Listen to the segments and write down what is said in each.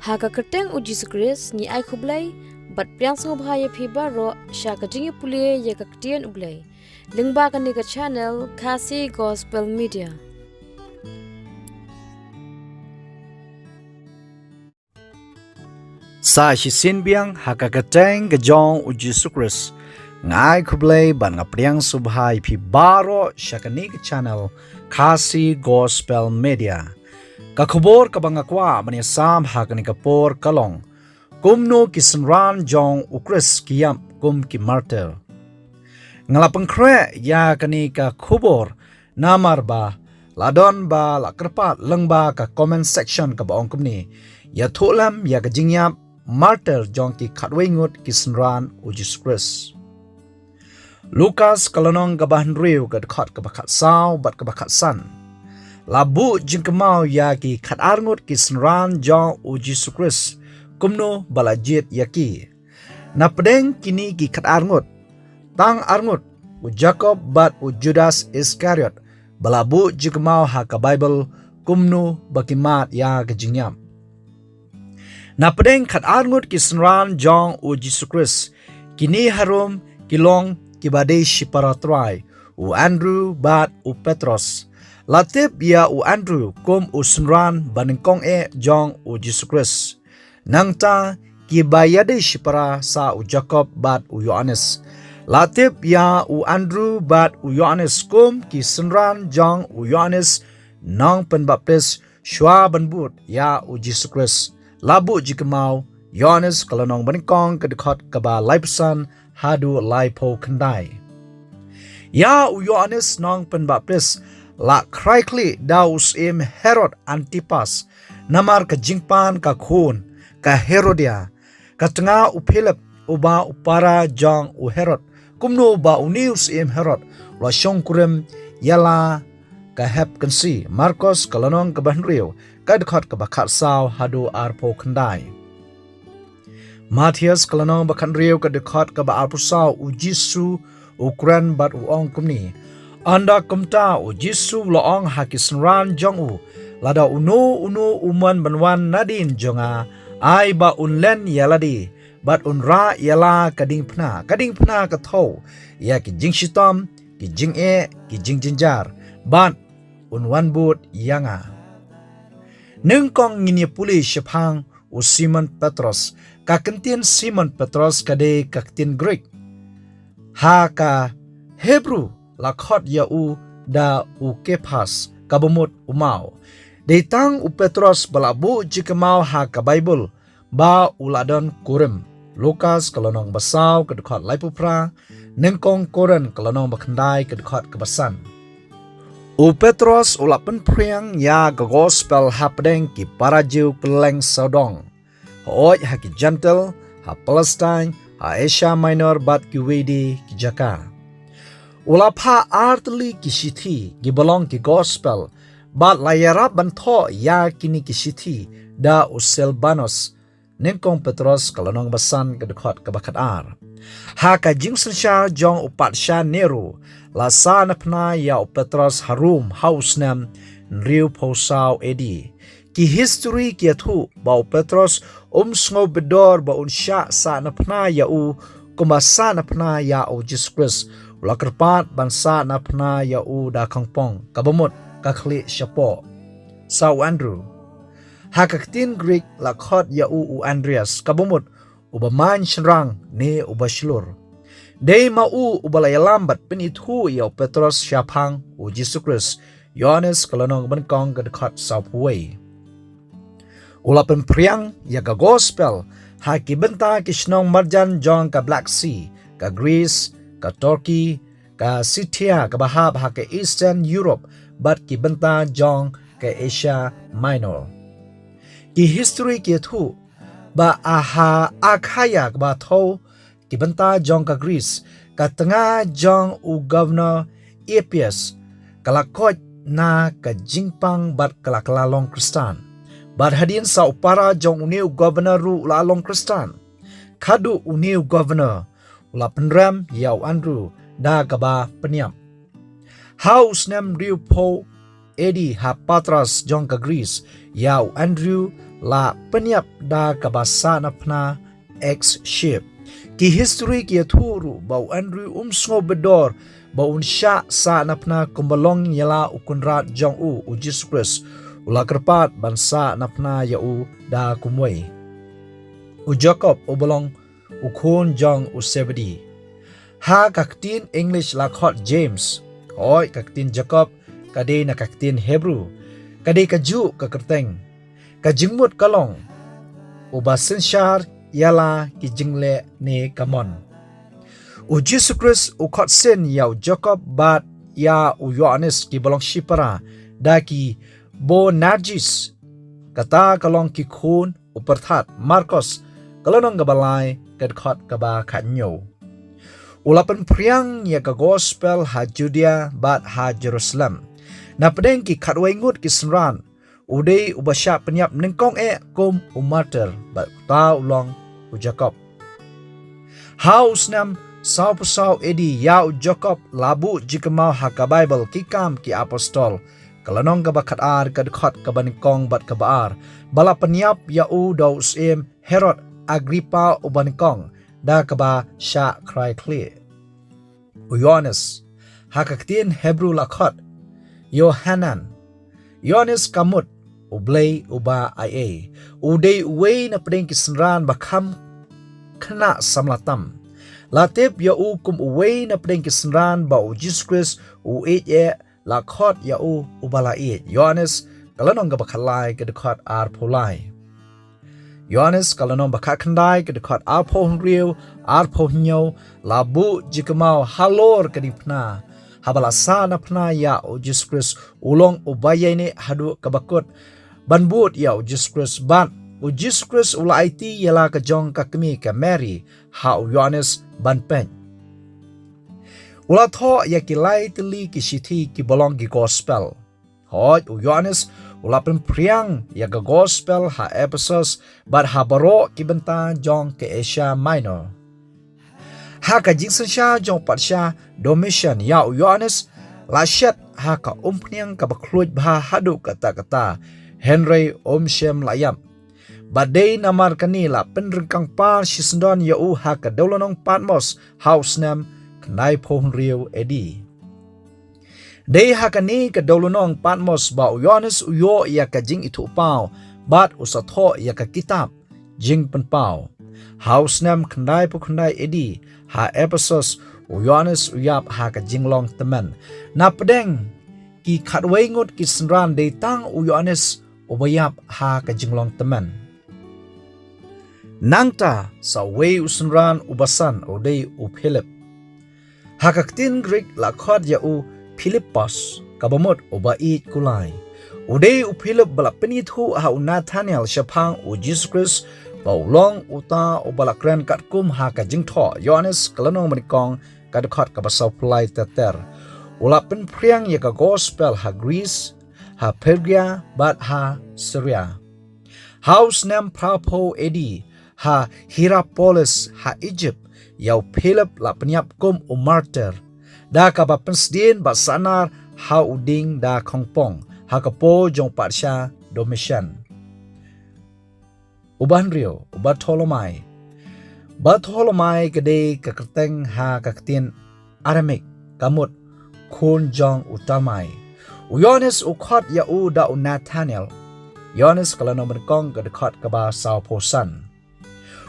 Haga kerteng uji Khrist ni ai khublai bat priang song bhaya phi baro sha ka jingi pule ya ka ktien ublai lingba ka ni ka channel Khasi Gospel Media. Sa shi sin biang haka kateng ga jong uji Khrist ngai khublai ban nga priang subhai phi baro shakani ka channel Khasi Gospel Media. Ka Khubor ka bangakwa mani sam hakani ka por kalong Kumno ki synran jong U Khrist kiyam kum ki martyr. Ngalapang kre ya kani ka Khubor namar ba ladon ba la kerpat lengba ka comment section ka baong kumni ya tholam ya ka jingyap martyr jong ki khatwei ngut ki synran uji Khrist. Lukas kalonong ka bahan riu ka khat ka bakhat saw bat ka bakhat san. Labu jingkemau ya ki khat arngut ki synran jong uji Khrist. Kumno balajit yaki. Na pedeng kini ki khat arngut. Tang arngut u Jacob bat u Judas Iscariot. Balabu jingkemau ha ka Bible kumno bakimat ya ka jingyam. Na pedeng khat arngut ki synran jong uji Khrist. Kini harum kilong kibade shiparatrai u Andrew bat u Petros. Latip ya u Andrew kum u synran baningkong jong u Khrist. Nangta kibayade shipara sa u Jacob bat u Yohanes. Latip ya u Andrew bat u Yohanes kum ki synran jong u Yohanes nang penbaptis shwa banbut ya u Khrist. Labu jikemau Yohanes kalonong baningkong kedekot kaba laipusan hadu laipo kendai. Ya u Yohanes nang penbaptis la kraikli daus im Herod Antipas namar ka jingpan ka khun ka Herodia ka tengah u Philip uba upara jong u Herod kumno ba unius im Herod la shongkurem yala ka hep kansi Marcos kalonong ka banriu ka dekat ka bakhat saw hadu arpo kendai. Matthias kalonong bakhan riu ka dekat ka ba arpo saw u Jisu ukran bat u ong kumni anda kumta u Jisu loong haki synran jong u lada uno uman banwan nadin jonga ai ba unlen yaladi bat unra yala kading pna ka tho ya ki jing shitom ki jing ki jing jinjar bat unwan but yanga nengkong ngini puli shapang u Simon Petros ka kentin Simon Petros kade ka kentin Greek ha ka Hebrew lakhot ya u da u Kephas kabumut umau Deitang u Petros balabu jikemau ha ka Bible ba uladon kurim. Lukas kalonong basaw kedekot laipupra nengkong koren kalonong bakandai kedekot kebasan. U Petros ulapen priang ya ka gospel ha pedeng ki parajiu peleng saudong. Hooj ha ki gentle, ha Palestine, ha Asia Minor bat ki wedi ki jaka. Ulapha artli ki shithi ki belong ki gospel bat layara bantho ya kini kisithi da uselbanos nengkong Petros kalonong basan kedekot kebakat ar. Ha ka jingsen sha jong upat sha neru la sa napna ya u Petros harum house nam riu posau edi. Ki history ki athu ba u Petros sngo bedor ba un sha sa napna ya u kumasa napna ya u Khrist. Ulakerpat bansa napna ya u da kangpong kabamut kakli syapo sau Andrew hakaktin Greek lakhot ya u Andreas kabumut ubaman shrang ne ubashlur dei mau ubalayalambat penithu ya Petros syapang u Khrist Yohanes kalonong benkong kedekot sau puwei ulapen priang ya ka gospel haki benta kisnong marjan jong ka Black Sea ka Greece ka Turkey ka Scythia ka bahab ha ka Eastern Europe bat ki benta jong ke Asia Minor. Ki history ki thu ba aha akhaya ba tho ki benta jong ka Greece ka tengah jong u governor Epius kalakot na ka jingpang bat kalaklalong Kristan. Bat hadin sa upara jong uniu governor ru lalong Kristan. Kadu uniu governor ula penram yau Andrew da kaba penyam. House nam riu po Edi ha patras jong ka Greece yau Andrew la penyap da kabasa napna ex ship ki history ki thuru bau Andrew sngo bedor bau unsha sa napna kumbalong yala ukunrat jong u Jesus Christ ula kerpat bansa napna ya u da kumwei u Jacob ubalong ukun jong u Zebedee ha kaktin English la khot James oi kaktin Jacob kade na kaktin Hebrew kade kaju ka kerteng ka jingmut kalong ubasin shar yala ki jingle ne kamon u Jesus Christ u khot sen ya u Jacob bat ya u Yohanes ki balong shipara da ki bo narjis kata kalong ki khun u perthat Marcos kalonong gabalai kad khot kaba khanyo ulapan priang ya ka gospel ha Judea bat ha Jerusalem na pedeng ki khatwai ngut ki synran udei ubasha penyap nengkong kum u martyr bat ta ulong u Jacob haus nam sau pusau edi ya u Jacob labu jikemau ha ka Bible ki kam ki apostol kalanong ka bakhat ar kad khot ka baningkong bat ka baar bala penyap ya u daus em Herod Agrippa u baningkong da ka ba sha krai kle u Yohanes ha kaktin Hebrew la khot Yohanan Yohanes kamut ublay uba ia udei uwe na pedeng kisnran bakam khna samlatam latep ya u kum uwe na pedeng kisnran ba u Jesus Christ u la khot ya u ubala Yohanes kalanong ga bakhalai ga khot ar pholai Yohanes kalanong bakhat khandai ga khot ar pho riu ar pho nyo labu jikmau halor kadipna habala sa napna ya o Jesus Christ ulong ubayane hadu kabakut banbut ya o Jesus Christ ban o Jesus Christ ula IT yala ka jong ka kami ka Mary ha o Yohanes ban pen ula tho ya ki lai tili ki sithi ki bolong ki gospel hoj o Yohanes ula pen priang ya ka gospel ha Ephesus bat ha baro ki benta jong ke Asia Minor ha ka jingsan sha jong patsha Domitian ya u Yohanes la shat ha ka umpniang ka bakluj bha hadu kata Henry Shem layam badai namar kanila penrengkang par shisndon ya u ha ka dolonong Patmos house nam knai phon riu edi dei ha ka ni ka dolonong Patmos ba u Yohanes u yo ya ka jing itu pau bat usatho ya ka kitab jing pen pau house nam knai pu knai edi ha Ephesus u Yohanes uyap ha ka jinglong teman na pedeng ki khatwai ngut ki synran de tang u Yohanes ubayap ha ka jinglong teman nangta sa we u synran ubasan o de u Philip ha ka tin Greek la khot ya u Philippos kabamot ubai kulai u de u Philip bala peni thu ha u Nathaniel shapang u Jesus Christ baulong uta ubalakren kat kum ha ka jingtho Yohanes kalanong manikong kad khot ka basaw plai teter ulapen priang ya ka gospel ha Greece ha Pergia bat ha Syria house nam prapo edi ha Hierapolis ha Egypt yau Philip la penyap kum u martyr da ka ba pensdin ba sanar ha uding da khongpong ha ka po jong patsha Domitian uban rio Bartolomai gede kakerteng ha kaktin Aramik kamut kun jong utamai Yohanes ukhot ya u da u Nathaniel Yohanes kalano menkong ka dekhot ka ba sao posan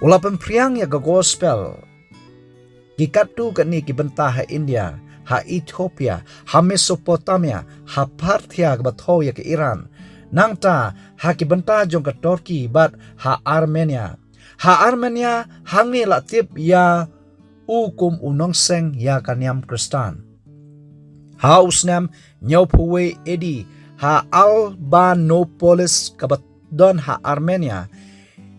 ulapan priang ya ka gospel gikatu ka ni ki benta ha India ha Ethiopia ha Mesopotamia ha Parthia ka ba tho ya ka Iran nangta ha ki benta jong ka Turkey bat ha Armenia hangni la tip ya ukum unong seng ya kanyam Kristan ha usnam nyaupuwe edi ha Albanopolis kabadon ha Armenia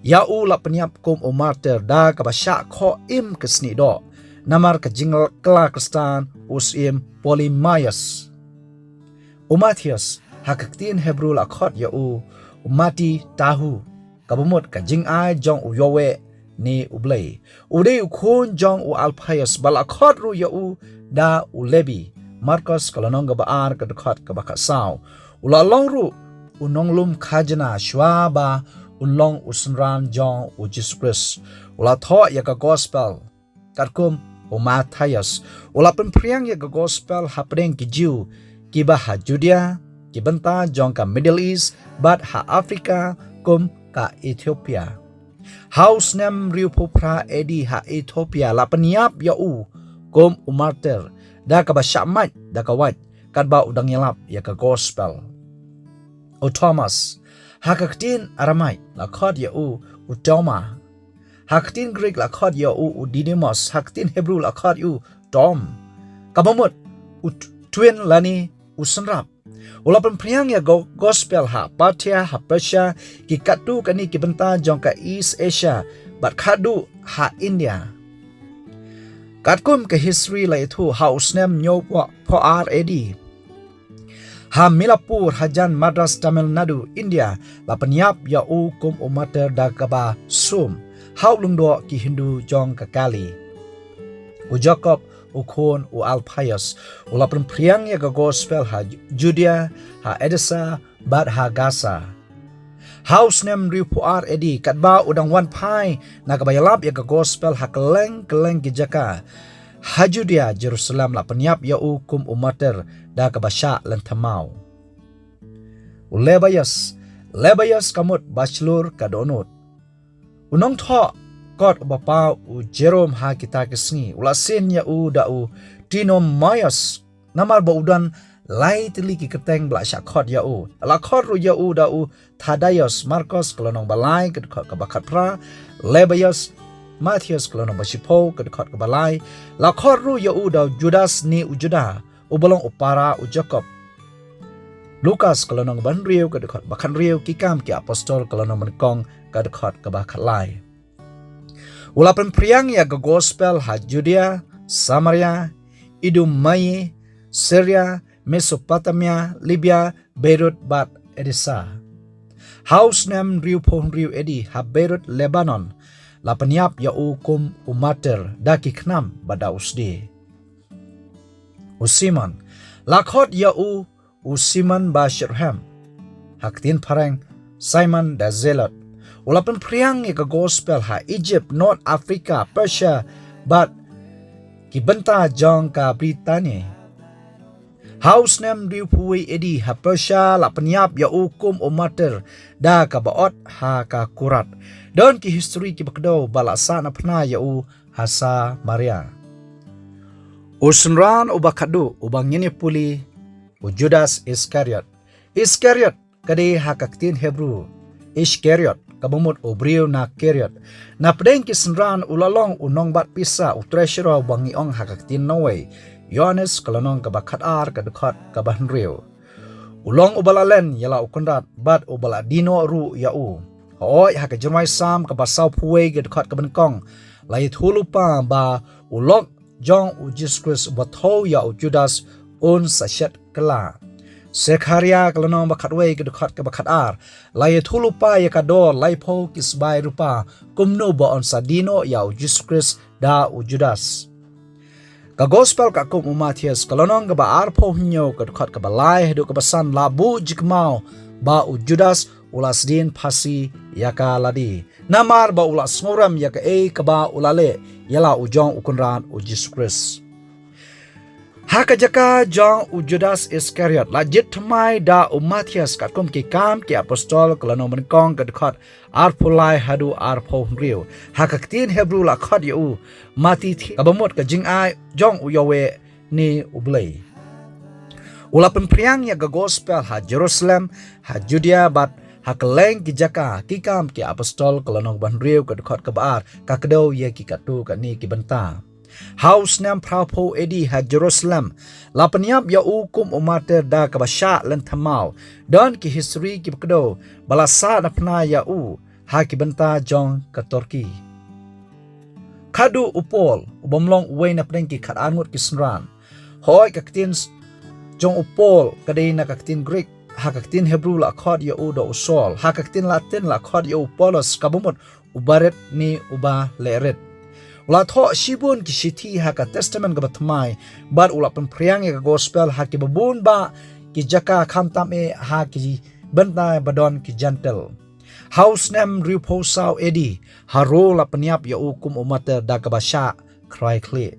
ya u la penyap kum u martyr da kabasha kho im kesni do namar ka jingal kla Kristan usim Polymius Matthias ha kaktin Hebrew la khot ya u Mati tahu kabumut ka jing ai jong u yowe ni ublei udei ukhun jong u Alphaeus bala khot ru ya u da u Levi Marcos kalanong ga baar ka khot ka bakha saw ula long ru unonglum khajana shwa ba unlong usunran jong u Jesus Christ ula tho ya ka gospel katkum u Matthias ula penpriang ya ka gospel hapdeng ki Jew ki ba ha Judea ki benta jong ka Middle East bat ha Africa kum ka Ethiopia House nem riu popra edi ha Ethiopia la peniap ya u kum u martyr da ka ba syamat da ka wat kat ba udang yalap ya ka gospel o Thomas hakaktin aramai la khod ya u Toma haktin Greek la khod ya u Didymus haktin Hebrew la khod u Tom kabamut twin lani usenrap ula penpriang ya gospel ha Parthia ha Persia ki katu kani ki benta jong ka East Asia bat khadu ha India katkum ke history la itu house name nyo po RAD ha Milapur hajan Madras Tamil Nadu India la penyap ya kum umater da kaba sum hau lungdo ki Hindu jong ka Kali u Jacob u Khon u Alpius u la priang ya ka gospel ha Judea ha Edessa bat ha Gaza house name riu po RAD katba udang wan pai na ka bayalap ya ka gospel ha keleng ki jaka ha Judea Jerusalem la penyap ya kum umater da ka basya lan thamau Lebayas kamut bachelor ka donut unong tho kot bapa u Jerome ha kita kesngi ula sin ya u da u Tinomius namar ba udan lai tili ki keteng bla sya khot ya u la khot ru ya u da u Thaddeus Marcus kolonong balai ka khot ka bakat pra Lebayas Matthias kolonong basipo ka khot ka balai la khot ru ya u da Judas ni u Juda u bolong upara u Jacob Lukas kolonong banriu ka khot bakan riu ki kam ki apostol kolonong menkong ka khot ka bakat lai ula penpriang ya ka gospel ha Judea Samaria Idumea Syria Mesopotamia Libya Beirut bat Edessa house name riu pon riu edi ha Beirut Lebanon la penyap ya kum umater da ki knam bada usdi Simon lakhot ya Simon ba Shirham haktin parang Simon da Zelot ulapan priang ya ka gospel ha Egypt North Africa Persia bat ki benta jong ka Britania house name riu puwi edi ha Persia la penyap ya kum umater da ka baot ha ka kurat don ki history ki bakdo balasa na pna ya hasa Maria Usunran ubakadu ubang yini puli u Judas Iscariot kadi hakaktin Hebrew Iscariot kabumut ubriu na Keriot na pedeng kisenran ulalong unong bat pisa u treasurer bangi ong hakaktin Norway Yohanes kalonong kabakat ar kadukot kabahnriu ulong ubalalen yala ukundat bat ubala dino ru ya hoy hakajermai sam kabasau puwe kadukot kabenkong lai thulupa ba ulok jong u Jesus Christ batho ya u Judas un sachet kala Sekharia kalonong bakatwe ke dekat ke bakat ar lai thulupa ya kado lai pho kisbai rupa kumno ba on sadino ya u Jesus Christ da u Judas ka gospel ka kum Matthias kalonong ba ar pho hnyo ke dekat ke balai du ke basan labu jikmau ba u Judas ulas din phasi ya ka ladi namar ba ulas ngoram ya ka ka ba ulale yala u jong ukunran u Jesus Christ haka jaka jong u Judas Iscariot lajit thamai da u Matthias katkum ki kam ki apostol kalano menkong ka dekat arpulai hadu arpo riu haka tin Hebrew la khot yu mati thi kabamot ka jingai jong u yawe ni ublei ulapan priang ya ga gospel ha Jerusalem ha Judea bat hakeleng ki jaka ki kam ki apostol kalano ban riu ka dekat ka bar ka kedo ye ki katu ka ni ki benta house nam prapo edi ha Jerusalem la penyap ya kum umater da kabasya lan thamau don ki history ki pekdo balasa na pna ya ha ki benta jong ka Turki kadu upol ubamlong uwe na pneng ki khat angut ki snran hoy kaktin jong upol kadai na kaktin Greek ha kaktin Hebrew la khod ya do usol ha kaktin Latin la khod ya Polos kabumot ubaret ni uba leret ula tho shibun ki shithi ha ka testament ga bathmai bar ula pen priang ya gospel ha ki babun ba ki jaka khamtam e ha ki benta badon ki gentle House name riposau edi haro la peniap ya ukum umater da kabasha cry clear.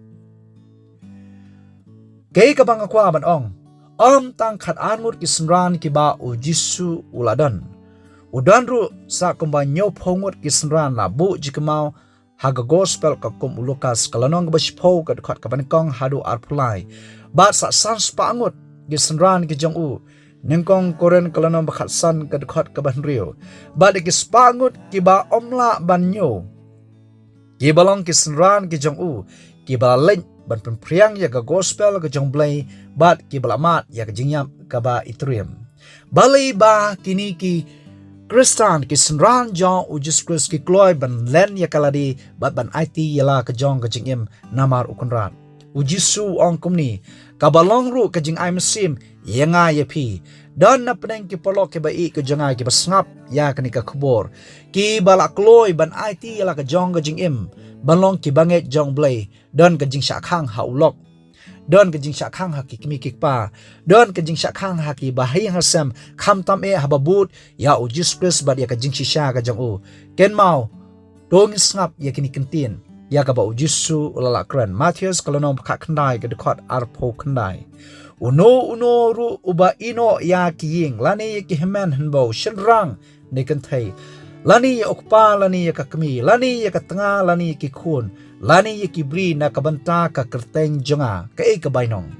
Kay kabang akwa ban ong tang khat anmut ki synran ki ba u jisu uladan. Udan ru sa kumba nyo phongut ki synran la bu jikmau haga gospel ka kum ulukas kalanong ba shpo ka khat ka ban kong hadu arpulai. Ba sa sans pa angut ki synran ki jong u ningkong koren kalanong ba khat san ka khat ka ban rio. Ba de ki spangut ki ba omla ban nyo. Ki balong ki synran ki jong u ki ba leng ban pempriang ya ka gospel ka jong blai bat ki balamat ya ka jingyam ka ba itrium balai ba kini ki Kristan ki synran jong u Jesus Christ ki kloy ban len ya kaladi bat ban IT yala ka jong ka jingyam namar ukunrat u Jisu ong kumni ka balong ru ka jing ai mesim yenga ya pi dan na pedeng ki polok ki bai ka jonga ki basngap ya kani ka khubor ki balak kloy ban IT yala ka jong ka jingyam balong ki banget jong blai don ka jing shakhang ha ulok don ka jing shakhang ha ki kimi kikpa don ka jing shakhang ha ki bahai hasam kham tam e hababut ya u Jesus Christ ba ya ka jing shisha ka jong u ken mau dong snap ya kini kentin ya ka ba u Jisu ulala kran Matthews kalonom kha khandai ka dekhot arpho khandai uno ru uba ino ya ki ying lani ki hemen hanbo shinrang ne kan thai lani ya okpa lani ya kakmi lani ya katanga lani ya kikun lani ya kibri na kabanta ka kerteng jonga ka e kabainong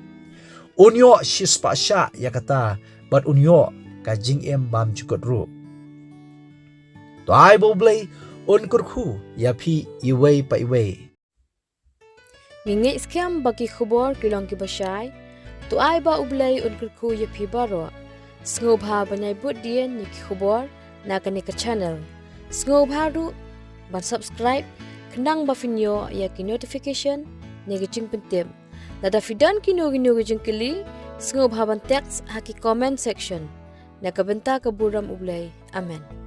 unyo shispa sha ya kata but unyo ka jing em bam chukot ru to ai bo blai un kurkhu ya phi iwei pa iwei nginge scam baki khubor kilong ki bashai to ai ba ublai un kurkhu ya phi baro sngo bha banai bud dien ni khubor na kani ka channel sngo bharu ban subscribe khnang ba finyo ya ki notification ne gi jing pentem lada fidan ki no gi jing kili sngo bha ban text ha ki comment section na ka benta ka buram ublai amen